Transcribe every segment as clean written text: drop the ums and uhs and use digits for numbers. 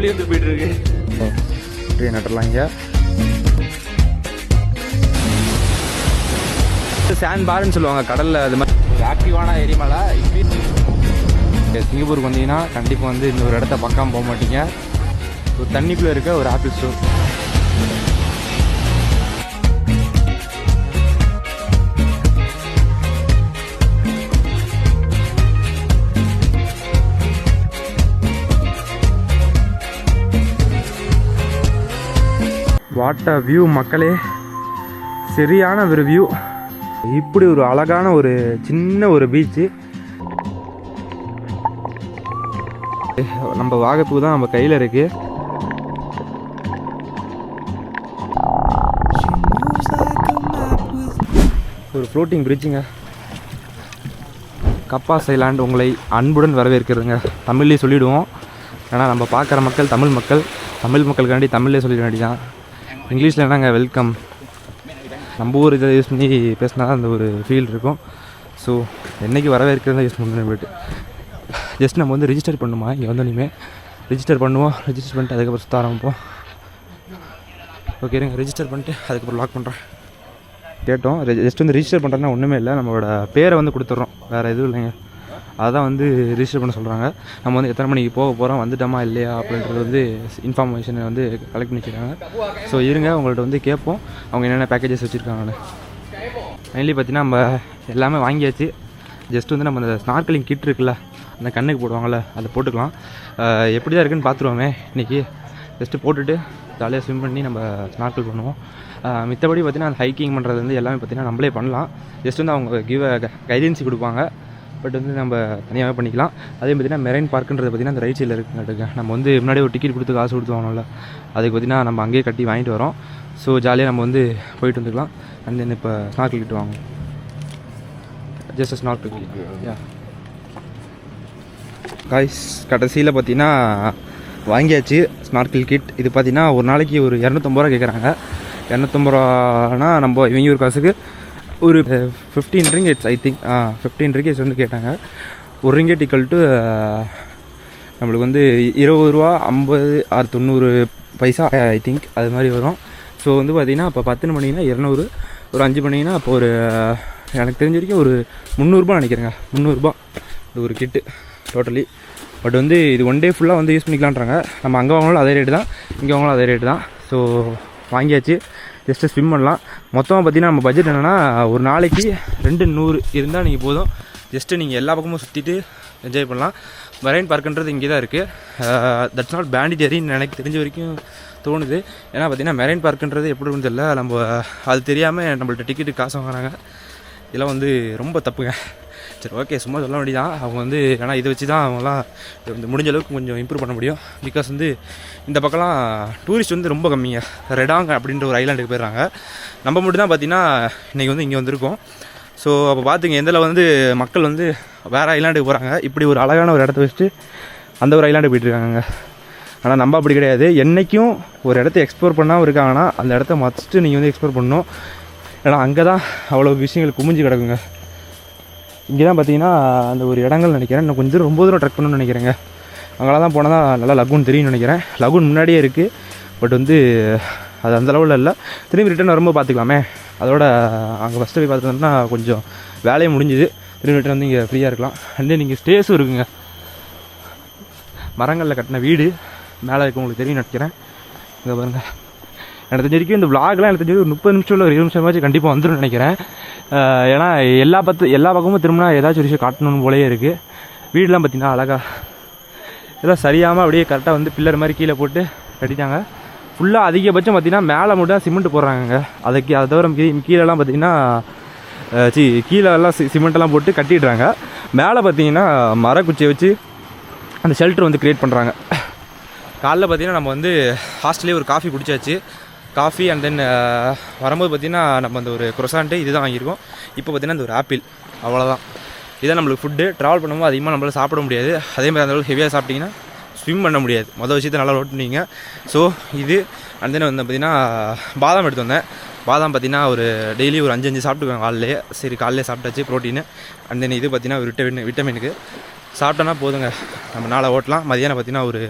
வழி வந்து போயிட்டு இருக்கு. நட்டலாம் இங்கே சாண்ட் பார்ன்னு சொல்லுவாங்க கடலில். அது மாதிரி ஒரு ஆக்டிவான ஏரியாமலை. சிங்கப்பூருக்கு வந்தீங்கன்னா கண்டிப்பாக வந்து இந்த ஒரு இடத்த பார்க்காம போக மாட்டீங்க. ஒரு தண்ணிக்குள்ளே இருக்க ஒரு apple store. What a view மக்களே, சரியான ஒரு வியூ. இப்படி ஒரு அழகான ஒரு சின்ன ஒரு பீச்சு. நம்ம வாகப்பூ தான் நம்ம கையில் இருக்கு. ஒரு ஃப்ளோட்டிங் பிரிட்ஜுங்க. கப்பாஸ் ஐலாண்ட் உங்களை அன்புடன் வரவேற்கிறதுங்க. தமிழ்லேயே சொல்லிவிடுவோம். ஏன்னா நம்ம பார்க்குற மக்கள் தமிழ் மக்களுக்காண்டி தமிழ்லேயே சொல்லிட வேண்டியதான். இங்கிலீஷில் என்னங்க வெல்கம். நம்ம ஊர் இதை யூஸ் பண்ணி பேசினா தான் அந்த ஒரு ஃபீல் இருக்கும். ஸோ என்றைக்கு வரவேற்கிறதா யூஸ் பண்ணணும். போய்ட்டு ஜஸ்ட் நம்ம வந்து ரிஜிஸ்டர் பண்ணுமா, இங்கே வந்தோடனே ரிஜிஸ்டர் பண்ணுவோம். ரிஜிஸ்டர் பண்ணிட்டு அதுக்கப்புறம் சுற்ற ஆரம்பிப்போம். ஓகே இருங்க, ரிஜிஸ்டர் பண்ணிட்டு அதுக்கப்புறம் லாக் பண்ணுறேன். கேட்டோம். ஜஸ்ட் வந்து ரிஜிஸ்டர் பண்ணுறதுனா ஒன்றுமே இல்லை, நம்மளோட பேரை வந்து கொடுத்துட்றோம், வேறு எதுவும் இல்லைங்க. அதான் வந்து ரிஜிஸ்டர் பண்ண சொல்கிறாங்க. நம்ம வந்து எத்தனை மணிக்கு போக போகிறோம், வந்துட்டோமா இல்லையா அப்படின்றது வந்து இன்ஃபர்மேஷனை வந்து கலெக்ட் பண்ணி வச்சுருக்காங்க. ஸோ இருங்க, உங்கள்கிட்ட வந்து கேட்போம் அவங்க என்னென்ன பேக்கேஜஸ் வச்சுருக்காங்கன்னு. மெயின்லி பார்த்தீங்கன்னா நம்ம எல்லாமே வாங்கியாச்சு. ஜஸ்ட் வந்து நம்ம அந்த ஸ்னார்க்கலிங் கிட் இருக்குல்ல, அந்த கண்ணுக்கு போடுவாங்கள்ல, அதை போட்டுக்கலாம். எப்படி தான் இருக்குன்னு பார்த்துருவோமே இன்றைக்கி. ஜஸ்ட்டு போட்டுட்டு ஜாலியாக ஸ்விம் பண்ணி நம்ம ஸ்னார்க்கல் பண்ணுவோம். மித்தபடி பார்த்திங்கன்னா அந்த ஹைக்கிங் பண்ணுறது வந்து எல்லாமே பார்த்திங்கன்னா நம்மளே பண்ணலாம். ஜஸ்ட் வந்து அவங்க கைடன்சி கொடுப்பாங்க. பட் வந்து நம்ம தனியாகவே பண்ணிக்கலாம். அதே பார்த்திங்கன்னா மெரைன் பார்க்குன்றது பார்த்திங்கன்னா அந்த ரைட் சைடில் இருக்குங்க. நம்ம வந்து முன்னாடியே ஒரு டிக்கெட் கொடுத்து காசு கொடுத்து வாங்கணும்ல, அதுக்கு பார்த்திங்கன்னா நம்ம அங்கேயே கட்டி வாங்கிட்டு வரோம். ஸோ ஜாலியாக நம்ம வந்து போயிட்டு வந்துக்கலாம். அண்ட் தென் இப்போ ஸ்னார்க்கல் கிட் வாங்குவோம். Just snorkel kit. Yeah guys, கடைசியில் பார்த்திங்கன்னா வாங்கியாச்சு ஸ்னார்க்கல் கிட். இது பார்த்திங்கன்னா ஒரு நாளைக்கு ஒரு 250 ரூபா கேட்குறாங்க. 250 ரூபானா நம்ம இவங்க ஒரு காசுக்கு ஒரு 15 ரிங்கெட்ஸ் ஐ திங்க். 15 ரிங்கெட்ஸ் வந்து கேட்டாங்க. ஒரு ரிங்கெட் ஈக்குவல் டு நம்மளுக்கு வந்து 20 ரூபா 50 ஆர் 90 பைசா ஐ திங்க், அது மாதிரி வரும். ஸோ வந்து பார்த்திங்கன்னா இப்போ 10 மணினா 200, ஒரு 5 மணினா இப்போ ஒரு எனக்கு தெரிஞ்ச வரைக்கும் ஒரு 300 நினைக்கிறேங்க. 300 இது ஒரு கிட்டு டோட்டலி. பட் வந்து இது ஒன் டே ஃபுல்லாக வந்து யூஸ் பண்ணிக்கலான்றாங்க. நம்ம அங்கே வாங்கினாலும் அதே ரேட்டு தான், இங்கே வாங்கினாலும் அதே ரேட்டு தான். ஸோ வாங்கியாச்சு. ஜஸ்ட்டு ஸ்விம் பண்ணலாம். மொத்தமாக பார்த்திங்கன்னா நம்ம பட்ஜெட் என்னென்னா, ஒரு நாளைக்கு 200 இருந்தால் நீங்கள் போதும். ஜஸ்ட்டு நீங்கள் எல்லா பக்கமும் சுற்றிட்டு என்ஜாய் பண்ணலாம். மெரைன் பார்க்குன்றது இங்கே தான் இருக்குது. தட்ஸ் நாட் பேண்டிட்டரின்னு எனக்கு தெரிஞ்ச வரைக்கும் தோணுது. ஏன்னா பார்த்திங்கன்னா மெரைன் பார்க்குன்றது எப்படி இருக்குன்னு தெரியல. நம்ம அது தெரியாமல் நம்மள்ட்ட டிக்கெட்டு காசு வாங்குறாங்க. இதெல்லாம் வந்து ரொம்ப தப்புங்க. சரி ஓகே, சும்மா சொல்ல வேண்டியதான். அவங்க வந்து ஏன்னா இதை வச்சு தான் அவங்களாம் வந்து முடிஞ்ச அளவுக்கு கொஞ்சம் இம்ப்ரூவ் பண்ண முடியும். பிகாஸ் வந்து இந்த பக்கம்லாம் டூரிஸ்ட் வந்து ரொம்ப கம்மிங்க. ரெடாங் அப்படின்ற ஒரு ஐலாண்டுக்கு போயிடுறாங்க. நம்ம மட்டும் தான் பார்த்திங்கன்னா இன்றைக்கி வந்து இங்கே வந்திருக்கோம். ஸோ அப்போ பார்த்துங்க எந்தில் வந்து மக்கள் வந்து வேறு ஐலாண்டுக்கு போகிறாங்க. இப்படி ஒரு அழகான ஒரு இடத்த வச்சுட்டு அந்த ஒரு ஐலாண்டுக்கு போயிட்டுருக்காங்க. ஆனால் நம்ம அப்படி கிடையாது. என்றைக்கும் ஒரு இடத்த எக்ஸ்ப்ளோர் பண்ணாமல் இருக்காங்கன்னா அந்த இடத்த மஸ்ட்டு நீங்கள் வந்து எக்ஸ்ப்ளோர் பண்ணணும். ஏன்னா அங்கே தான் அவ்வளோ விஷயங்கள் குமிஞ்சு கிடக்குங்க. இங்கே தான் பார்த்தீங்கன்னா அந்த ஒரு இடங்கள் நினைக்கிறேன். இன்னும் கொஞ்சம் ரொம்ப தூரம் ட்ரெக் பண்ணணும்னு நினைக்கிறேங்க. அங்கெல்லாம் தான் போனால் தான் நல்லா லகூன் தெரியும்னு நினைக்கிறேன். லகூன் முன்னாடியே இருக்குது. பட் வந்து அது அந்த லெவலில் இல்லை. திரும்பி ரிட்டர்ன் வரும்போது பார்த்துக்கலாமே. அதோட அங்கே ஃபஸ்ட்டு போய் பார்த்துட்டோம்னா கொஞ்சம் வேலையை முடிஞ்சுது. திரும்பி ரிட்டர்ன் வந்து இங்கே ஃப்ரீயாக இருக்கலாம். அண்ட் நீங்கள் ஸ்டேஸும் இருக்குங்க. மரங்களில் கட்டின வீடு மேலே இருக்க உங்களுக்கு தெரியும் நினைக்கிறேன். இங்கே பாருங்கள். எனக்கு தெரிஞ்ச வரைக்கும் இந்த விளாக்லாம் எனக்கு தெரிஞ்சு ஒரு 30 நிமிஷம் இல்லை ஒரு 20 நிமிஷமாச்சு கண்டிப்பாக வந்துடும் நினைக்கிறேன். ஏன்னா எல்லா பக்கமும் திரும்பினா ஏதாச்சும் ஒரு விஷயம் காட்டணும்னு போலேயே இருக்குது. வீடெலாம் பார்த்திங்கன்னா அழகாக எல்லாம் சரியாமல் அப்படியே கரெக்டாக வந்து பில்லர் மாதிரி கீழே போட்டு கட்டிட்டாங்க. ஃபுல்லாக அதிகபட்சம் பார்த்திங்கன்னா மேலே மட்டும் தான் சிமெண்ட் போடுறாங்க. அதை தவிர கீழெல்லாம் பார்த்திங்கன்னா கீழெல்லாம் சிமெண்ட்டெல்லாம் போட்டு கட்டிடுறாங்க. மேலே பார்த்திங்கன்னா மரக்குச்சியை வச்சு அந்த ஷெல்டர் வந்து க்ரியேட் பண்ணுறாங்க. காலைல பார்த்திங்கன்னா நம்ம வந்து ஹாஸ்டல்லே ஒரு காஃபி குடிச்சாச்சு. காஃபி அண்ட் தென் வரும்போது பார்த்திங்கன்னா நம்ம அந்த ஒரு குரோசான்ட்டு இது தான் வாங்கியிருக்கோம். இப்போ பார்த்திங்கன்னா இந்த ஒரு ஆப்பிள், அவ்வளோதான். இதான் நம்மளுக்கு ஃபுட்டு. ட்ராவல் பண்ணும்போது அதிகமாக நம்மளால் சாப்பிட முடியாது. அதேமாதிரி அந்தளவுக்கு ஹெவியாக சாப்பிட்டிங்கன்னா ஸ்விம் பண்ண முடியாது. மொதல் விஷயத்தை நல்லா நோட் பண்ணிங்க. ஸோ இது அண்ட் தென் வந்து பார்த்திங்கன்னா பாதாம் எடுத்து வந்தேன். பாதாம் பார்த்திங்கன்னா ஒரு டெய்லி ஒரு 5 சாப்பிட்டுக்குவேன் காலையிலே. சரி காலையிலே சாப்பிட்டாச்சு ப்ரோட்டீன். அண்ட் தென் இது பார்த்திங்கன்னா ஒரு விட்டமினுக்கு சாப்பிட்டோன்னா போதுங்க, நம்ம நாளை ஓட்டலாம். மதியானம் பார்த்திங்கன்னா ஒரு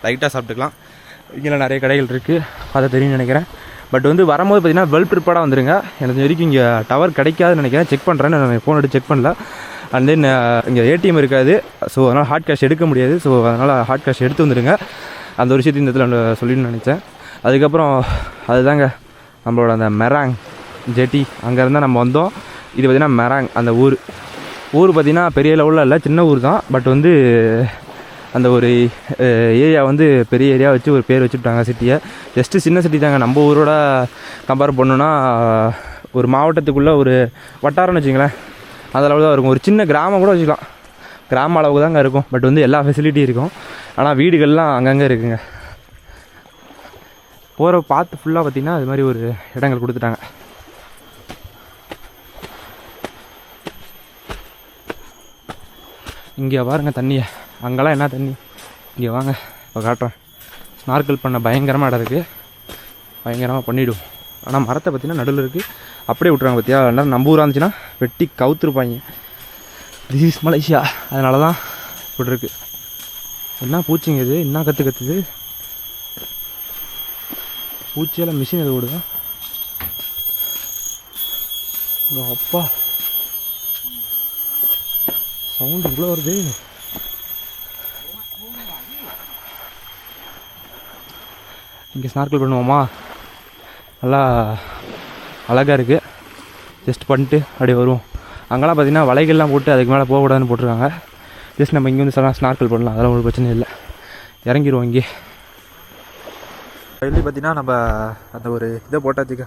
லைட்டாக சாப்பிட்டுக்கலாம். இங்கே நிறைய கடைகள் இருக்குது, அதை தெரியும்னு நினைக்கிறேன். பட் வந்து வரும்போது பார்த்திங்கன்னா வெல் ப்ரிப்பேர்டாக வந்துடுங்க. எனக்கு வரைக்கும் இங்கே டவர் கிடைக்காதுன்னு நினைக்கிறேன். செக் பண்ணுறேன், நான் ஃபோன் எடுத்து செக் பண்ணல. அண்ட் தென் இங்கே ஏடிஎம் இருக்காது, ஸோ அதனால் ஹார்ட் கேஷ் எடுக்க முடியாது. ஸோ அதனால் ஹார்ட் கேஷ் எடுத்து வந்துடுங்க. அந்த ஒரு விஷயத்தையும் இந்த இடத்துல சொல்லின்னு நினச்சேன். அதுக்கப்புறம் அதுதாங்க நம்மளோட அந்த மெராங் ஜெட்டி, அங்கே இருந்தால் நம்ம வந்தோம். இது பார்த்திங்கன்னா மெராங் அந்த ஊர் பார்த்திங்கன்னா பெரிய லெவலில் இல்லை, சின்ன ஊர் தான். பட் வந்து அந்த ஒரு ஏரியா வந்து பெரிய ஏரியா வச்சு ஒரு பேர் வச்சுட்டாங்க சிட்டியை. ஜஸ்ட்டு சின்ன சிட்டி தாங்க, நம்ம ஊரோட கம்பேர் பண்ணோன்னா ஒரு மாவட்டத்துக்குள்ளே ஒரு வட்டாரம்னு வச்சுங்களேன், அந்த அளவு தான் இருக்கும். ஒரு சின்ன கிராமம் கூட வச்சுக்கலாம், கிராம அளவுக்கு தாங்க இருக்கும். பட் வந்து எல்லா ஃபெசிலிட்டியும் இருக்கும், ஆனால் வீடுகள்லாம் அங்கங்கே இருக்குங்க. போகிற பார்த்து ஃபுல்லாக பார்த்திங்கன்னா அது மாதிரி ஒரு இடங்கள் கொடுத்துட்டாங்க. இங்கே பாருங்க தண்ணியை, அங்கெல்லாம் என்ன தண்ணி, இங்கே வாங்க இப்போ காட்டுறேன். ஸ்நார்க்கல் பண்ண பயங்கரமாக இடம் இருக்குது, பயங்கரமாக பண்ணிவிடுவோம். ஆனால் மரத்தை பார்த்திங்கன்னா நடுவில் இருக்குது, அப்படியே விட்ருவாங்க. பார்த்தியா, ரெண்டாவது நம்ம ஊராக இருந்துச்சுன்னா வெட்டி கவுத்துருப்பாங்க. திஸ் இஸ் மலேசியா, அதனால தான் இப்படி இருக்குது. என்ன பூச்சிங்க இது, என்ன கற்றுது பூச்சியெல்லாம் மிஷின் எது ஓடுதா அப்பா, சவுண்டு இவ்வளோ வருது. இங்கே ஸ்நார்க்கல் பண்ணுவோமா, நல்லா அழகாக இருக்குது. ஜஸ்ட் பண்ணிட்டு அப்படியே வருவோம். அங்கெல்லாம் பார்த்திங்கன்னா வலைகள்லாம் போட்டு அதுக்கு மேலே போகக்கூடாதுன்னு போட்டிருக்காங்க. ஜஸ்ட் நம்ம இங்கே வந்து ஸ்நார்க்கல் பண்ணலாம், அதெல்லாம் ஒரு பிரச்சனை இல்லை. இறங்கிடுவோம். இங்கே டெய்லி பார்த்திங்கன்னா நம்ம அந்த ஒரு இதை போட்டாச்சுக்க,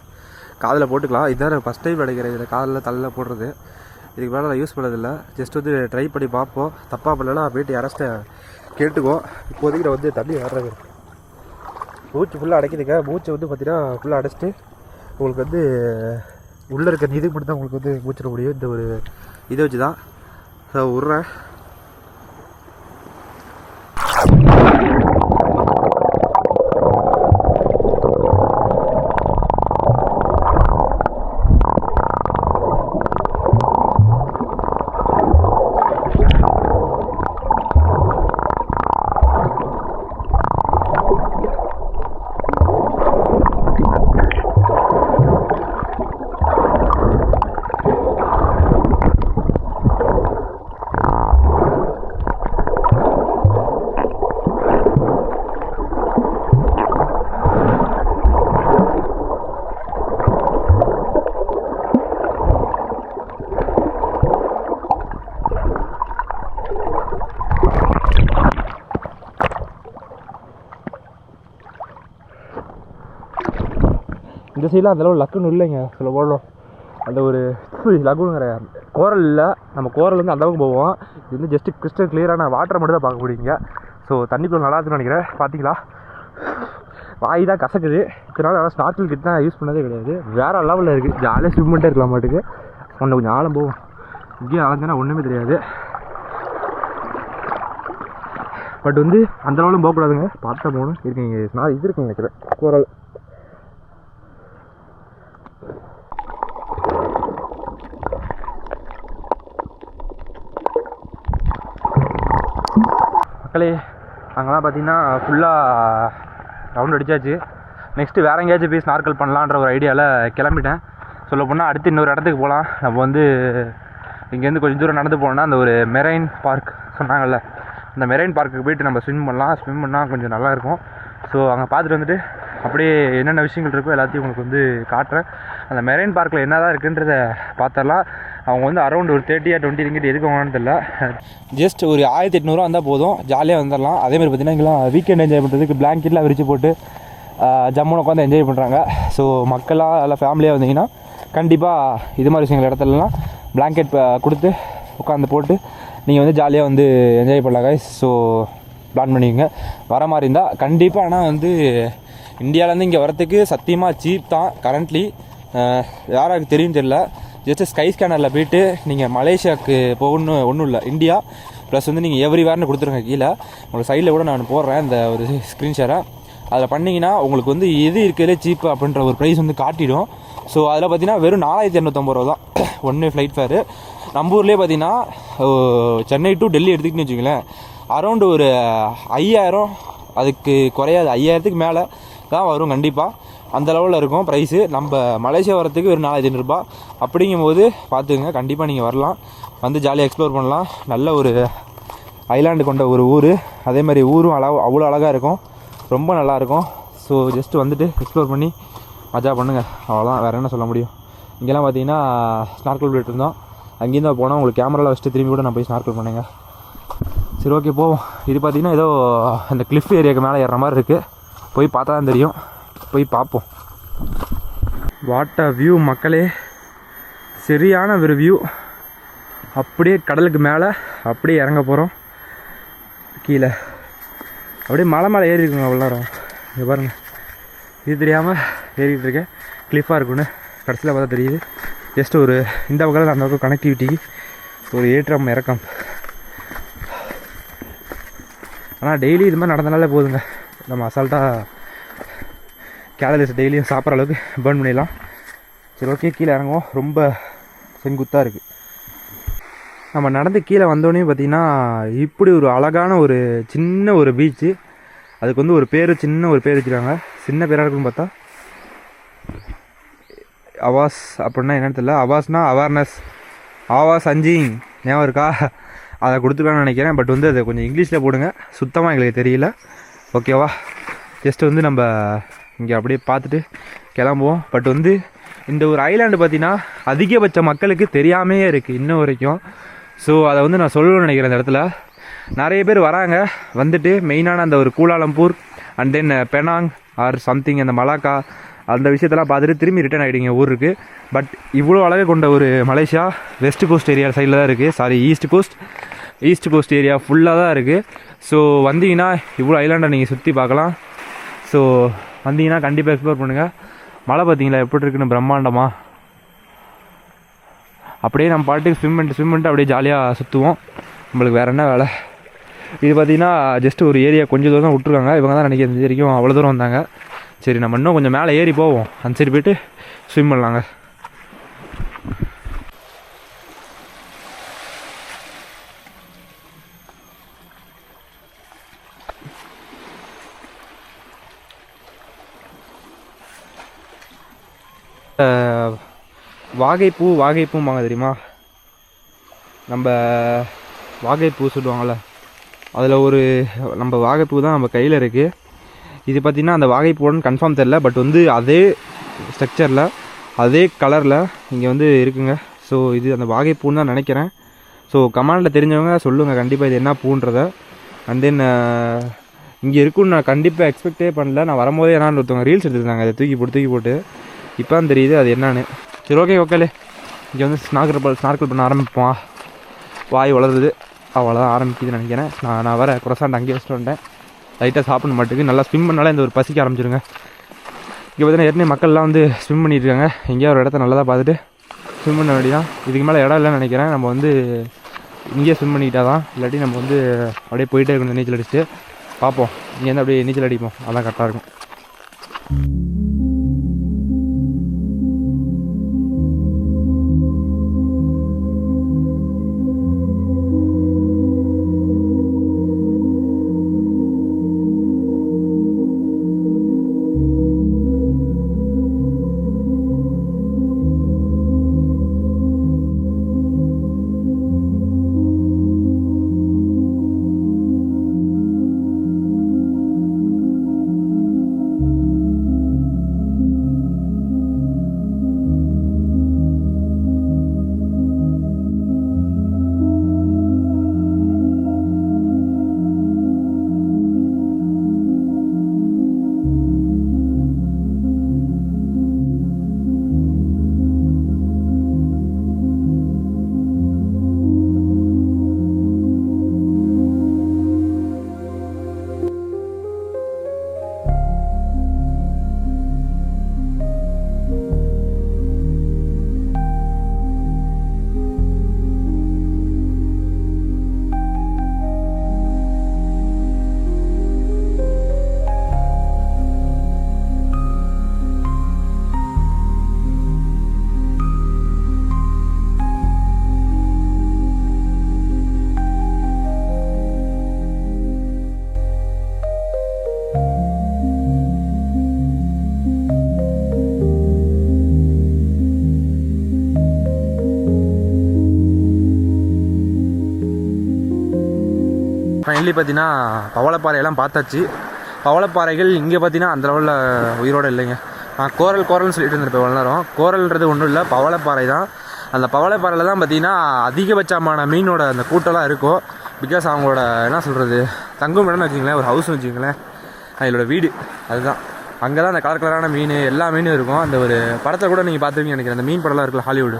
காதில் போட்டுக்கலாம். இதுதான் ஃபஸ்ட் டைம் கிடைக்கிறது, இதை காதில் தலையில் போடுறது. இதுக்கு மேலே நான் யூஸ் பண்ணதில்லை. ஜஸ்ட் வந்து ட்ரை பண்ணி பார்ப்போம், தப்பாக பண்ணலாம் போய்ட்டு யாராச்சும் கேட்டுக்கோ. இப்போதைக்கு நான் வந்து தண்ணி வர்றது மூச்சு ஃபுல்லாக அடைக்குதுங்க. மூச்சை வந்து பார்த்திங்கன்னா ஃபுல்லாக அடைச்சிட்டு உங்களுக்கு வந்து உள்ளே இருக்க இதுக்கு மட்டும் தான் உங்களுக்கு வந்து மூச்சிட முடியும். இந்த ஒரு இதை வச்சு தான் விட்றேன். இந்த சைடில் அந்தளவு லக்குன்னு இல்லைங்க, சொல்ல போடணும். அந்த ஒரு லகுனுங்கிற கோரல் இல்லை, நம்ம கோரல் வந்து அந்தளவுக்கு போவோம். இது வந்து ஜஸ்ட்டு கிறிஸ்டல் கிளியரான வாட்டரை மட்டும் தான் பார்க்க முடியுங்க. ஸோ தண்ணிக்குள்ள நல்லா இருக்குன்னு நினைக்கிறேன். பார்த்தீங்களா, வாய் தான் கசக்குது. இதனால் நல்லா ஸ்நார்க்கல் கிட்ட தான் யூஸ் பண்ணதே கிடையாது. வேறு லெவலில் இருக்குது, ஜாலியாக ஸ்விம் பண்ணிட்டே இருக்கலாம் மாட்டுக்கு. கொஞ்சம் ஆழம் போவோம். இங்கேயும் அலைஞ்சேன்னா ஒன்றுமே தெரியாது. பட் வந்து அந்த லெவலும் போகக்கூடாதுங்க, பார்த்தா போகணும். இருக்குங்க இது இருக்குங்க நினைக்கிறேன் கோரல். மக்களே, அங்கெல்லாம் பார்த்தீங்கன்னா ஃபுல்லாக ரவுண்ட் அடித்தாச்சு. நெக்ஸ்ட்டு வேறு எங்கேயாச்சும் போய் ஸ்நார்க்கல் பண்ணலான்ற ஒரு ஐடியாவில் கிளம்பிட்டேன். சொல்ல போனால் அடுத்து இன்னொரு இடத்துக்கு போகலாம். நம்ம வந்து இங்கேருந்து கொஞ்சம் தூரம் நடந்து போனோம்னா அந்த ஒரு மெரைன் பார்க் சொன்னாங்கல்ல, அந்த மெரைன் பார்க்குக்கு போய்ட்டு நம்ம ஸ்விம் பண்ணலாம். ஸ்விம் பண்ணால் கொஞ்சம் நல்லாயிருக்கும். ஸோ அங்கே பார்த்துட்டு வந்துட்டு அப்படியே என்னென்ன விஷயங்கள் இருக்கோ எல்லாத்தையும் உங்களுக்கு வந்து காட்டுறேன். அந்த மெரைன் பார்க்கில் என்ன தான் இருக்குன்றதை பார்த்தரலாம். அவங்க வந்து அரௌண்ட் ஒரு 30 or 20 ரிங்கிட் எதுக்கு வாங்கன்னு தெரியல. ஜஸ்ட் ஒரு 1800 வந்தால் போதும், ஜாலியாக வந்துடலாம். அதேமாதிரி பார்த்திங்கன்னா இங்கெல்லாம் வீக்கெண்ட் என்ஜாய் பண்ணுறதுக்கு பிளாங்கெட்லாம் விரித்து போட்டு ஜம்முன்னு உட்காந்து என்ஜாய் பண்ணுறாங்க. ஸோ மக்களாக எல்லாம் ஃபேமிலியாக வந்தீங்கன்னா கண்டிப்பாக இது மாதிரி விஷயங்கள் இடத்துலலாம் பிளாங்கெட் கொடுத்து உட்காந்து போட்டு நீங்கள் வந்து ஜாலியாக வந்து என்ஜாய் பண்ணலாம் கைஸ். ஸோ பிளான் பண்ணிக்கோங்க வர மாதிரி இருந்தால் கண்டிப்பாக. ஆனால் வந்து இந்தியாவிலேருந்து இங்கே வரத்துக்கு சத்தியமாக சீப் தான் கரண்ட்லி. யாராருக்கு தெரியும் தெரியல. ஜஸ்ட்டு ஸ்கை ஸ்கேனரில் போய்ட்டு நீங்கள் மலேசியாவுக்கு போகணுன்னு ஒன்றும் இல்லை, இந்தியா ப்ளஸ் வந்து நீங்கள் எவ்ரிவேர்னு கொடுத்துருங்க. கீழே உங்களுக்கு சைடில் கூட நான் போடுறேன் இந்த ஒரு ஸ்க்ரீன்ஷாரை. அதில் பண்ணிங்கன்னா உங்களுக்கு வந்து எது இருக்கிறதே சீப்பு அப்படின்ற ஒரு ப்ரைஸ் வந்து காட்டிடும். ஸோ அதில் பார்த்தீங்கன்னா வெறும் 4250 ரூபா தான் ஒன் வே ஃப்ளைட் ஃபேரு. நம்ம ஊர்லேயே பார்த்தீங்கன்னா சென்னை டு டெல்லி எடுத்துக்கிட்டுன்னு வச்சுக்கோங்களேன், அரௌண்டு ஒரு 5000 அதுக்கு குறையாது, 5000க்கு மேலே தான் வரும் கண்டிப்பாக. அந்த லெவலில் இருக்கும் ப்ரைஸு. நம்ம மலேசியா வரத்துக்கு ஒரு 4500 அப்படிங்கும்போது பார்த்துங்க, கண்டிப்பாக நீங்கள் வரலாம், வந்து ஜாலியாக எக்ஸ்ப்ளோர் பண்ணலாம். நல்ல ஒரு ஐலாண்டு கொண்ட ஒரு ஊர், அதே மாதிரி ஊரும் அவ்வளோ அழகாக இருக்கும், ரொம்ப நல்லாயிருக்கும். ஸோ ஜஸ்ட்டு வந்துட்டு எக்ஸ்ப்ளோர் பண்ணி மஜா பண்ணுங்கள், அவ்வளோதான், வேறு என்ன சொல்ல முடியும். இங்கெல்லாம் பார்த்தீங்கன்னா ஸ்நார்க்கல் போய்ட்டு இருந்தோம், அங்கேயும் தான் போனோம். உங்களுக்கு கேமராவில் வச்சுட்டு திரும்பி கூட நான் போய் ஸ்நார்க்கல் பண்ணுங்க. சரி ஓகே போவோம். இது பார்த்திங்கன்னா ஏதோ அந்த கிளிஃப் ஏரியாவுக்கு மேலே ஏறுற மாதிரி இருக்குது, போய் பார்த்தா தான் தெரியும், போய் பார்ப்போம். வாட் அ வியூ மக்களே, சரியான ஒரு வியூ. அப்படியே கடலுக்கு மேலே அப்படியே இறங்க போகிறோம், கீழே அப்படியே மலை மேலே ஏறி இருக்குங்க அவ்வளோ நேரம். இங்கே பாருங்கள், இது தெரியாமல் ஏறிக்கிட்டு இருக்கேன், கிளிஃபாக இருக்குன்னு கடைசியில் பார்த்தா தெரியுது. ஜஸ்ட் ஒரு இந்த பக்கம் அந்த பக்கம் கனெக்டிவிட்டிக்கு ஒரு ஏற்றம் இறக்கம். ஆனால் டெய்லி இது மாதிரி நடந்தனாலே போதுங்க, நம்ம அசால்ட்டாக கேலரிஸ் டெய்லியும் சாப்பிட்ற அளவுக்கு பேர்ன் பண்ணிடலாம். சரி ஓகே, கீழே இறங்குவோம். ரொம்ப செங்குத்தாக இருக்குது. நம்ம நடந்து கீழே வந்தோடனே பார்த்திங்கன்னா இப்படி ஒரு அழகான ஒரு சின்ன ஒரு பீச்சு. அதுக்கு வந்து ஒரு பேர், சின்ன ஒரு பேர் வச்சுருக்காங்க. சின்ன பேராக இருக்குன்னு பார்த்தா அவாஸ் அப்படின்னா என்னென்னு தெரியல. அவாஸ்னா அவேர்னஸ், ஆவாஸ் அஞ்சிங் ஞாபகம் இருக்கா, அதை கொடுத்துருக்கான்னு நினைக்கிறேன். பட் வந்து அதை கொஞ்சம் இங்கிலீஷில் போடுங்க, சுத்தமாக எங்களுக்கு தெரியல. ஓகேவா, ஜஸ்ட்டு வந்து நம்ம இங்கே அப்படியே பார்த்துட்டு கிளம்புவோம். பட் வந்து இந்த ஒரு ஐலாண்டு பார்த்திங்கன்னா அதிகபட்ச மக்களுக்கு தெரியாமே இருக்குது இன்னும் வரைக்கும். ஸோ அதை வந்து நான் சொல்லணும்னு நினைக்கிறேன். இந்த இடத்துல நிறைய பேர் வராங்க, வந்துட்டு மெயினான அந்த ஒரு Kuala Lumpur and then Penang or something அந்த மலாக்கா அந்த விஷயத்தெல்லாம் பார்த்துட்டு திரும்பி ரிட்டர்ன் ஆகிடுங்க ஊருக்கு. பட் இவ்வளோ அழகாக கொண்ட ஒரு மலேசியா வெஸ்ட் கோஸ்ட் ஏரியா சைடில் தான் இருக்குது, சாரி ஈஸ்ட் கோஸ்ட் ஏரியா ஃபுல்லாக தான் இருக்குது. ஸோ வந்தீங்கன்னா இவ்வளோ ஐலாண்டை நீங்கள் சுற்றி பார்க்கலாம். ஸோ வந்தீங்கன்னா கண்டிப்பாக எக்ஸ்ப்ளோர் பண்ணுங்கள். மழை பார்த்தீங்களா எப்படி இருக்குன்னு, பிரம்மாண்டமாக. அப்படியே நம்ம பாட்டுக்கு ஸ்விம் பண்ணிட்டு அப்படியே ஜாலியாக சுற்றுவோம். நம்மளுக்கு வேறு என்ன வேலை. இது பார்த்திங்கன்னா ஜஸ்ட் ஒரு ஏரியா கொஞ்சம் தூரம் தான் விட்ருக்காங்க. இவங்க தான் நினைக்கிறேன் இது வரைக்கும் அவ்வளோ தூரம் வந்தாங்க. சரி நம்ம இன்னும் கொஞ்சம் மேலே ஏறி போவோம், அந்த சைடு போய்ட்டு ஸ்விம் பண்ணலாங்க. வாகைப்பூம்பாங்க தெரியுமா, நம்ம வாகைப்பூ சொல்லுவாங்கள்ல, அதில் ஒரு நம்ம வாகைப்பூ தான் நம்ம கையில் இருக்குது. இது பார்த்திங்கன்னா அந்த வாகைப்பூன்னு கன்ஃபார்ம் தெரில, பட் வந்து அதே ஸ்ட்ரக்சரில் அதே கலரில் இங்கே வந்து இருக்குங்க. ஸோ இது அந்த வாகைப்பூன்னு தான் நினைக்கிறேன். ஸோ கமெண்டில் தெரிஞ்சவங்க சொல்லுங்கள் கண்டிப்பாக இது என்ன பூன்றத. அண்ட் தென் இங்கே இருக்குன்னு நான் கண்டிப்பாக எக்ஸ்பெக்டே பண்ணல. நான் வரும்போதே என்னான்னு ஒருத்தவங்க ரீல்ஸ் எடுத்துருந்தாங்க, அதை தூக்கி போட்டு இப்போ தான் தெரியுது அது என்னான்னு. சரி ஓகே இங்கே வந்து ஸ்நார்க்கல் பண்ண ஆரம்பிப்போம். வாய் வளருது, அவ்வளோதான் ஆரம்பிக்குதுன்னு நினைக்கிறேன். நான் வர குரசாண்ட் அங்கேயே வச்சுட்டு வந்துட்டேன். லைட்டாக சாப்பிட மாட்டேங்குது, நல்லா ஸ்விம் பண்ணாலே இந்த ஒரு பசிக்க ஆரம்பிச்சிருங்க. இங்கே பார்த்தீங்கன்னா ஏற்கனவே மக்கள்லாம் வந்து ஸ்விம் பண்ணிட்டு இருக்காங்க. எங்கேயோ ஒரு இடத்த நல்லா தான் பார்த்துட்டு ஸ்விம் பண்ண வேண்டியதான். இதுக்கு மேலே இடம் இல்லைன்னு நினைக்கிறேன். நம்ம வந்து இங்கேயே ஸ்விம் பண்ணிக்கிட்டா தான், இல்லாட்டி நம்ம வந்து அப்படியே போயிட்டே இருக்கணும் நீச்சல் அடிச்சுட்டு. பார்ப்போம், இங்கேருந்து அப்படியே நீச்சல் அடிப்போம், அதான் கரெக்டாக இருக்கும். ஃபைனலி பார்த்தீங்கன்னா பவளப்பாறையெல்லாம் பார்த்தாச்சு. பவளப்பாறைகள் இங்கே பார்த்தீங்கன்னா அந்த லெவலில் உயிரோடு இல்லைங்க. நான் கோரல்னு சொல்லிட்டு இருந்திருப்பேன் இவ்வளோ நேரம். கோரல்ன்றது ஒன்றும் இல்லை, பவளப்பாறை தான். அந்த பவளப்பாறையில் தான் பார்த்தீங்கன்னா அதிகபட்சமான மீனோட அந்த கூட்டம்லாம் இருக்கும். பிகாஸ் அவங்களோட என்ன சொல்கிறது தங்கும் இடம்னு வச்சுங்களேன், ஒரு ஹவுஸ்னு வச்சுங்களேன், அவங்களோட வீடு அதுதான். அங்கே தான் அந்த கலரான மீன் எல்லா மீனும் இருக்கும். அந்த ஒரு படத்தை கூட நீங்கள் பார்த்துருவீங்க நினைக்கிறேன், அந்த மீன் படம்லாம் இருக்குல்ல ஹாலிவுட்,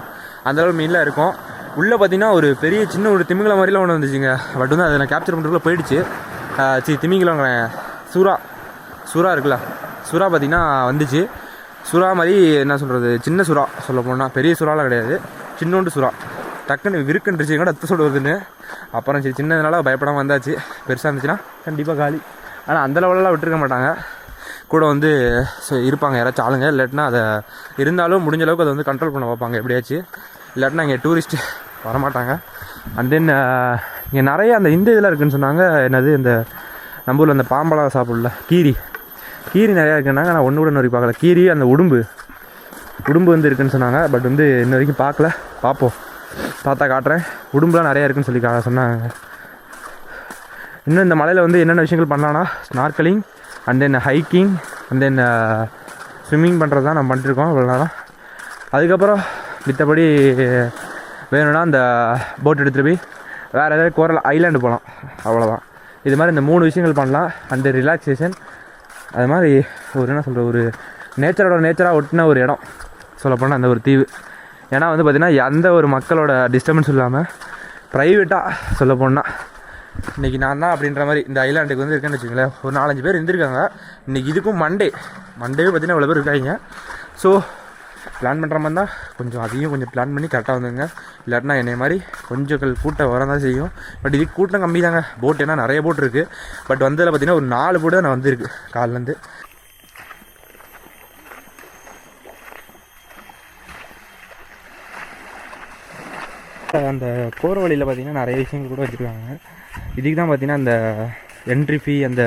அந்தளவு மீன்லாம் இருக்கும். உள்ளே பார்த்தீங்கன்னா ஒரு பெரிய சின்ன ஒரு திமிங்கலம் மாதிரிலாம் ஒன்று வந்துச்சுங்க. பட் வந்து அதை நான் கேப்சர் பண்ணுறதுக்குள்ளே போயிடுச்சு. திமிங்கலங்கிறேன், சுறா இருக்குல்ல, சுறா பார்த்திங்கன்னா வந்துச்சு. சுறா மாதிரி என்ன சொல்கிறது, சின்ன சுறா சொல்ல போனால், பெரிய சுறாலாம் கிடையாது, சின்னோண்டு சுறா. டக்குன்னு விருக்குன்றுச்சு கூட அத்தை சொல்லுவதுன்னு. அப்புறம் சரி சின்னதுனால பயப்படாமல் வந்தாச்சு. பெருசாக இருந்துச்சுன்னா கண்டிப்பாக காலி. ஆனால் அந்த லெவலெலாம் விட்டுருக்க மாட்டாங்க, கூட வந்து இருப்பாங்க யாராச்சும் ஆளுங்க. இல்லாட்டினா அதை இருந்தாலும் முடிஞ்ச அளவுக்கு அதை வந்து கண்ட்ரோல் பண்ண வைப்பாங்க எப்படியாச்சும். இல்லாட்டினா இங்கே டூரிஸ்ட்டு வரமாட்டாங்க. அண்ட் தென் இங்கே நிறைய அந்த இந்த இதெல்லாம் இருக்குதுன்னு சொன்னாங்க. என்னது இந்த நம்ம ஊரில் அந்த பாம்பெல்லாம் சாப்பிடல, கீரி நிறையா இருக்குன்னாங்க. நான் ஒன்று கூட இன்ன வரைக்கும் பார்க்கல. கீரி அந்த உடும்பு வந்து இருக்குதுன்னு சொன்னாங்க. பட் வந்து இன்ன வரைக்கும் பார்க்கல, பார்ப்போம், பார்த்தா காட்டுறேன். உடும்புலாம் நிறையா இருக்குதுன்னு சொல்லி சொன்னாங்க. இன்னும் இந்த மலையில் வந்து என்னென்ன விஷயங்கள் பண்ணலான்னா snorkelling and then hiking and then swimming பண்ணுறது தான் நம்ம பண்ணிட்டுருக்கோம் இவ்வளோ நேரம். அதுக்கப்புறம் மித்தபடி வேணும்னா அந்த போட் எடுத்துகிட்டு போய் வேறு ஏதாவது கோரல் ஐலாண்டு போகலாம், அவ்வளோதான். இது மாதிரி இந்த 3 விஷயங்கள் பண்ணலாம். அந்த ரிலாக்ஸேஷன் அது மாதிரி ஒரு என்ன சொல்கிற ஒரு நேச்சராக ஒட்டின ஒரு இடம் சொல்லப்போனால் அந்த ஒரு தீவு. ஏன்னா வந்து பார்த்திங்கன்னா எந்த ஒரு மக்களோட டிஸ்டர்பன்ஸ் இல்லாமல் ப்ரைவேட்டாக சொல்லப்போனால் இன்றைக்கி நான் தான் அப்படின்ற மாதிரி இந்த ஐலாண்டுக்கு வந்து இருக்கேன்னு வச்சுங்களேன். ஒரு 4-5 பேர் இருந்திருக்காங்க. இன்றைக்கி இதுக்கும் மண்டே பார்த்திங்கன்னா இவ்வளோ பேர் இருக்காங்க. ஸோ பிளான் பண்ணுற மாதிரி தான் கொஞ்சம் அதையும் கொஞ்சம் பிளான் பண்ணி கரெக்டாக வந்துங்க. இல்லாட்டினா என்னை மாதிரி கொஞ்சம் கூட்டம் வர தான் செய்யும். பட் இதுக்கு கூட்டம் கம்மி தாங்க. போட் ஏன்னா நிறைய போட் இருக்குது. பட் வந்ததில் பார்த்திங்கன்னா ஒரு 4 போட்டு தான் நான் வந்திருக்கு காலிலேருந்து. அந்த போகிற வழியில் பார்த்திங்கன்னா நிறைய விஷயங்கள் கூட வச்சுருக்காங்க. இதுக்கு தான் பார்த்திங்கன்னா அந்த என்ட்ரி ஃபீ, அந்த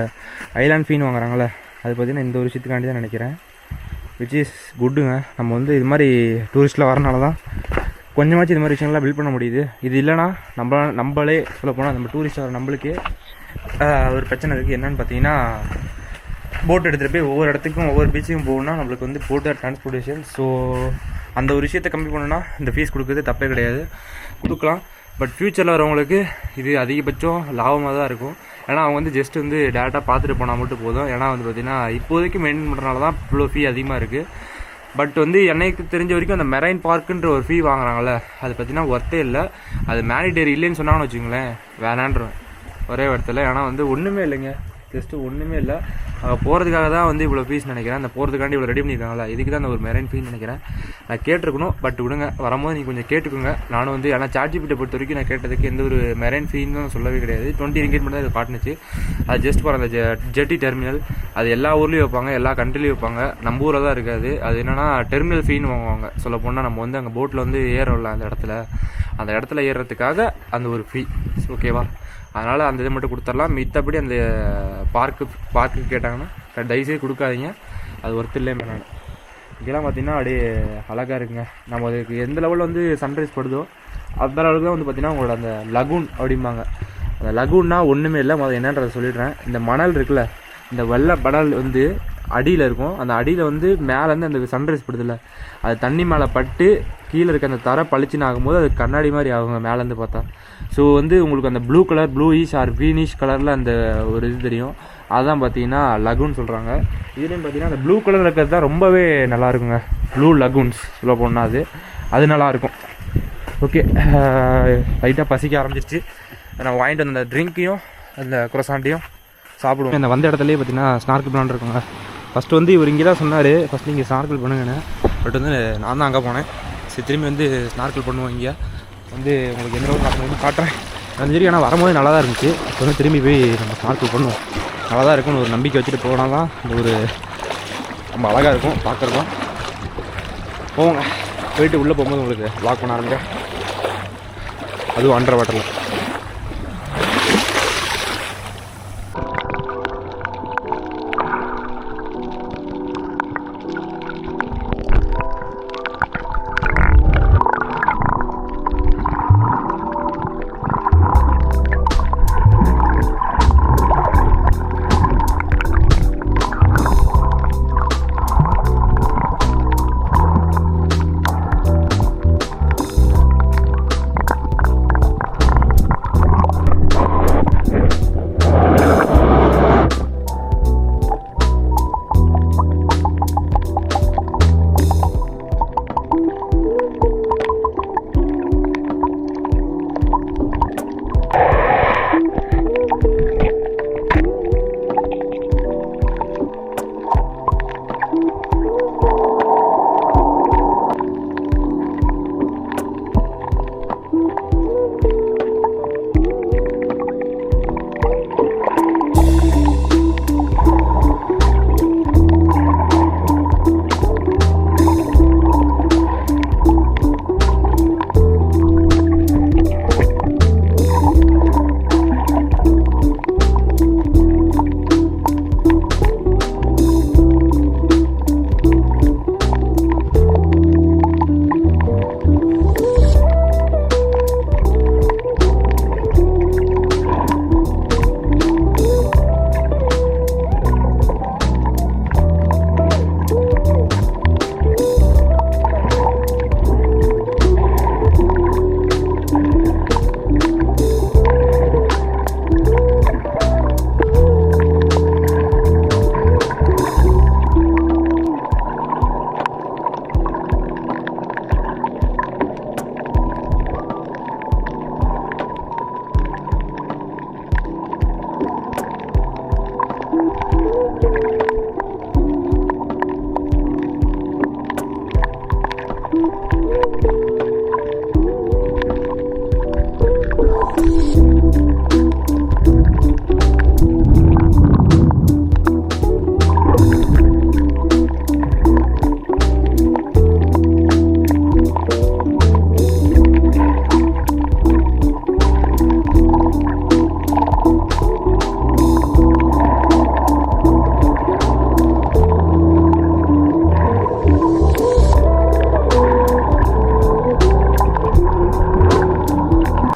ஐலாண்ட் ஃபீன்னு வாங்குறாங்களே, அது பார்த்திங்கன்னா இந்த ஒரு விஷயத்துக்காண்டி தான் நினைக்கிறேன். விச் இஸ் குட்டுங்க. நம்ம வந்து இது மாதிரி டூரிஸ்ட்டில் வரனால தான் கொஞ்சமாச்சும் இது மாதிரி விஷயங்கள்லாம் பில்ட் பண்ண முடியுது. இது இல்லைனா நம்மளே சொல்ல போனால் நம்ம டூரிஸ்ட் வர நம்மளுக்கே ஒரு பிரச்சனை இருக்குது. என்னென்னு பார்த்தீங்கன்னா போட் எடுத்துகிட்டு போய் ஒவ்வொரு இடத்துக்கும் ஒவ்வொரு பீச்சுக்கும் போகணுன்னா நம்மளுக்கு வந்து போட்டு டிரான்ஸ்போர்ட்டேஷன். ஸோ அந்த ஒரு விஷயத்தை கம்மி பண்ணணுன்னா இந்த ஃபீஸ் கொடுக்குறது தப்பே கிடையாது, கொடுக்கலாம். பட் ஃப்யூச்சரில் வரவங்களுக்கு இது அதிகபட்சம் லாபமாக தான் இருக்கும். ஏன்னா அவங்க வந்து ஜஸ்ட் வந்து டேரெக்டாக பார்த்துட்டு போனால் மட்டும் போதும். ஏன்னா வந்து பார்த்திங்கன்னா இப்போதைக்கு மெயின்டைன் பண்ணுறதுனால தான் இவ்வளோ ஃபீ அதிகமாக இருக்குது. பட் வந்து எனக்கு தெரிஞ்ச வரைக்கும் அந்த மெரைன் பார்க்குன்ற ஒரு ஃபீ வாங்குறாங்கள்ல, அது பார்த்திங்கன்னா ஒர்த்தே இல்லை. அது மேனிடரி இல்லைன்னு சொன்னாங்கன்னு வச்சுங்களேன், வேணான்றேன் ஒரே இடத்துல. ஏன்னா வந்து ஒன்றுமே இல்லைங்க, ஜஸ்ட்டு ஒன்றுமே இல்லை. போகிறதுக்காக தான் வந்து இவ்வளோ ஃபீஸ் நினைக்கிறேன். அந்த போகிறதுக்காண்டி இவ்வளோ ரெடி பண்ணியிருக்காங்களா, இதுக்கு தான் அந்த ஒரு மெரைன் ஃபீஸ் நினைக்கிறேன். நான் கேட்டிருக்கணும், பட் விடுங்க, வரும்போது நீங்கள் கொஞ்சம் கேட்டுக்கோங்க. நானும் வந்து ஏன்னா சார்ஜிபிட்டை பொறுத்த வரைக்கும் நான் கேட்டதுக்கு எந்த ஒரு மெரைன் ஃபீன்னு சொல்லவே கிடையாது. 20 ரிங்கெட் மட்டும் தான் இது காட்டுனுச்சு. அது ஜஸ்ட் ஃபார் அந்த ஜெட்டி டெர்மினல். அது எல்லா ஊர்லேயும் வைப்பாங்க, எல்லா கண்ட்ரிலையும் வைப்பாங்க, நம்ம ஊரில் தான் இருக்காது. அது என்னென்னா டெர்மினல் ஃபீன்னு வாங்குவாங்க. சொல்ல போனால் நம்ம வந்து அங்கே போட்டில் வந்து ஏறோம்ல, அந்த இடத்துல ஏறுறதுக்காக அந்த ஒரு ஃபீ, ஓகேவா? அதனால் அந்த இது மட்டும் கொடுத்துடலாம். மித்தபடி அந்த பார்க்கு கேட்டாங்கன்னா தயவுசெய்து கொடுக்காதீங்க, அது ஒர்த்து இல்லையே நான். இங்கெல்லாம் பார்த்திங்கன்னா அப்படியே அழகாக இருக்குங்க. நம்ம அதுக்கு எந்த லெவலில் வந்து சன்ரைஸ் படுதோ அந்த அளவுக்கு தான் வந்து பார்த்திங்கன்னா உங்களோட அந்த லகூன் அப்படிம்பாங்க. அந்த லகூன்னா ஒன்றுமே இல்லை, முதல்ல என்னன்றதை சொல்லிடுறேன். இந்த மணல் இருக்குல்ல, இந்த வெள்ளை மணல் வந்து அடியில் இருக்கும். அந்த அடியில் வந்து மேலேருந்து அந்த சன்ரைஸ் படுதில்ல, அது தண்ணி மேலே பட்டு கீழே இருக்க அந்த தரை பளிச்சுன்னு ஆகும்போது அது கண்ணாடி மாதிரி ஆகுங்க மேலேருந்து பார்த்தா. ஸோ வந்து உங்களுக்கு அந்த ப்ளூயிஷ் ஆர் க்ரீனிஷ் கலரில் அந்த ஒரு இது தெரியும், அதுதான் பார்த்தீங்கன்னா லகூன் சொல்கிறாங்க. இதுலேயும் பார்த்தீங்கன்னா அந்த ப்ளூ கலர் இருக்கிறது தான் ரொம்பவே நல்லாயிருக்குங்க. ப்ளூ லகூன்ஸ் சொல்ல போனால் அது நல்லாயிருக்கும். ஓகே, லைட்டாக பசிக்க ஆரம்பிச்சிருச்சு. நான் வாங்கிட்டு வந்த அந்த ட்ரிங்க்கையும் அந்த குரசாண்டையும் சாப்பிடுவோம். இந்த வந்த இடத்துலேயே பார்த்தீங்கன்னா ஸ்நார்க்கிள் பிளான் இருக்குங்க. ஃபஸ்ட்டு வந்து இவர் இங்கே தான் சொன்னார், ஃபஸ்ட்டு நீங்கள் ஸ்நார்க்கிள் பண்ணுங்கன்னு. பட் வந்து நான் தான் அங்கே போனேன். சரி திரும்பி வந்து ஸ்நார்க்கிள் பண்ணுவோம். இங்கே வந்து உங்களுக்கு எந்த அளவுக்கு நான் காட்டுறேன். அது சரி, ஆனால் வரும்போது நல்லா தான் இருந்துச்சு. இப்போ வந்து திரும்பி போய் நம்ம ஸ்நார்க்கிள் பண்ணுவோம். நல்லா தான் இருக்கும்னு ஒரு நம்பிக்கை வச்சுட்டு போனால் தான் இந்த ஒரு ரொம்ப அழகாக இருக்கும் பார்க்குறதும். போங்க, போயிட்டு உள்ளே போகும்போது உங்களுக்கு லாக் பண்ண ஆரம்பிங்க. அதுவும் அண்டர் வாட்டரில்.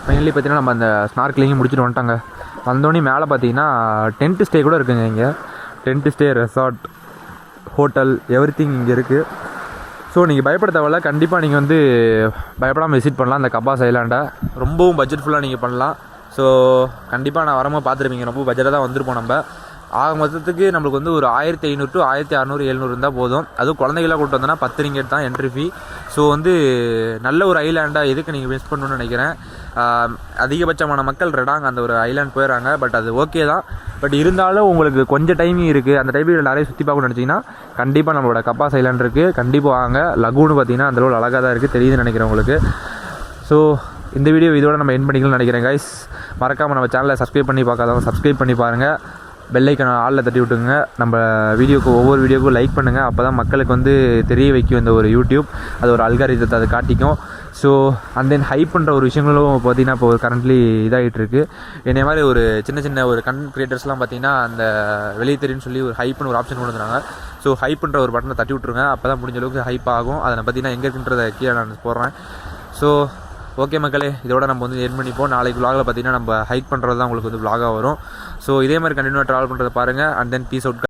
ஃபைனலி பார்த்தீங்கன்னா நம்ம அந்த ஸ்னார்க்லிங்கும் முடிச்சுட்டு வந்துட்டாங்க. வந்தோடனே மேலே பார்த்தீங்கன்னா டென்ட் ஸ்டே கூட இருக்குங்க. இங்கே tent stay, resort, hotel, everything இங்கே இருக்குது. ஸோ நீங்கள் பயப்பட தேவையில்ல. கண்டிப்பாக நீங்கள் வந்து பயப்படாமல் விசிட் பண்ணலாம் அந்த கபாஸ் ஐலாண்டை. ரொம்பவும் பட்ஜெட்ஃபுல்லாக நீங்கள் பண்ணலாம். ஸோ கண்டிப்பாக நான் வரும்போது பார்த்துருப்பீங்க, ரொம்ப பட்ஜெட்டாக தான் வந்திருப்போம். நம்ம ஆக மொத்தத்துக்கு நம்மளுக்கு வந்து ஒரு 1500 to 1600 700 இருந்தால் போதும். அதுவும் குழந்தைகளாக கூப்பிட்டு வந்தோன்னா 10 ரிங்கெட் தான் என்ட்ரி ஃபீ. ஸோ வந்து நல்ல ஒரு ஐலாண்டாக எதுக்கு நீங்கள் மிஸ் பண்ணணும்னு நினைக்கிறேன். அதிகபட்சமான மக்கள் ரெடாங்க அந்த ஒரு ஐலாண்ட் போயிடறாங்க. பட் அது ஓகே தான். பட் இருந்தாலும் உங்களுக்கு கொஞ்சம் டைமிங் இருக்குது. அந்த டைமில் நிறைய சுற்றி பார்க்கணும்னு நினச்சிங்கன்னா கண்டிப்பாக நம்மளோட கபாஸ் ஐலாண்ட் இருக்குது, கண்டிப்பாக வாங்க. லகூன்னு பார்த்தீங்கன்னா அந்தளவு அழகாக தான் இருக்குது, தெரியுதுன்னு நினைக்கிறேன் உங்களுக்கு. ஸோ இந்த வீடியோ இதோட நம்ம எண்ட் பண்ணிக்கலாம்னு நினைக்கிறேன் கைஸ். மறக்காமல் நம்ம சேனலை சப்ஸ்கிரைப் பண்ணி பார்க்காதவங்க சப்ஸ்கிரைப் பண்ணி பாருங்கள். பெல்லைக்கான ஆளில் தட்டி விட்டுங்க. நம்ம வீடியோக்கு ஒவ்வொரு வீடியோக்கும் லைக் பண்ணுங்கள். அப்போ தான் மக்களுக்கு வந்து தெரிய வைக்கும் இந்த ஒரு யூடியூப். அது ஒரு அல்காரிதத்தை அதை காட்டிக்கும். ஸோ அண்ட் தென் ஹைப் பண்ணுற ஒரு விஷயங்களும் பார்த்திங்கன்னா இப்போ ஒரு கரண்ட்லி இதாகிட்டுருக்கு. என்னை மாதிரி ஒரு சின்ன சின்ன ஒரு கண்டென்ட் க்ரியேட்டர்ஸ்லாம் பார்த்திங்கன்னா அந்த வெளியே தெரியுன்னு சொல்லி ஒரு ஹைப்னு ஒரு ஆப்ஷன் கொண்டு வந்துறாங்க. ஸோ ஹைப் பண்ணுற ஒரு பட்டனை தட்டி விட்ருங்க. அப்போ தான் முடிஞ்ச அளவுக்கு ஹைப் ஆகும். அதை பார்த்திங்கன்னா எங்கே இருக்குன்றதை கீழே நான் போடுறேன். ஸோ ஓகே மக்களே, இதோட நம்ம வந்து எண்ட் பண்ணிப்போம். நாளைக்கு விலாகில் பார்த்திங்கன்னா நம்ம ஹைக் பண்ணுறது தான் உங்களுக்கு வந்து விலாகாக வரும். ஸோ இதே மாதிரி கண்டினியூவாக ட்ராவல் பண்ணுறதை பாருங்கள். And then peace out.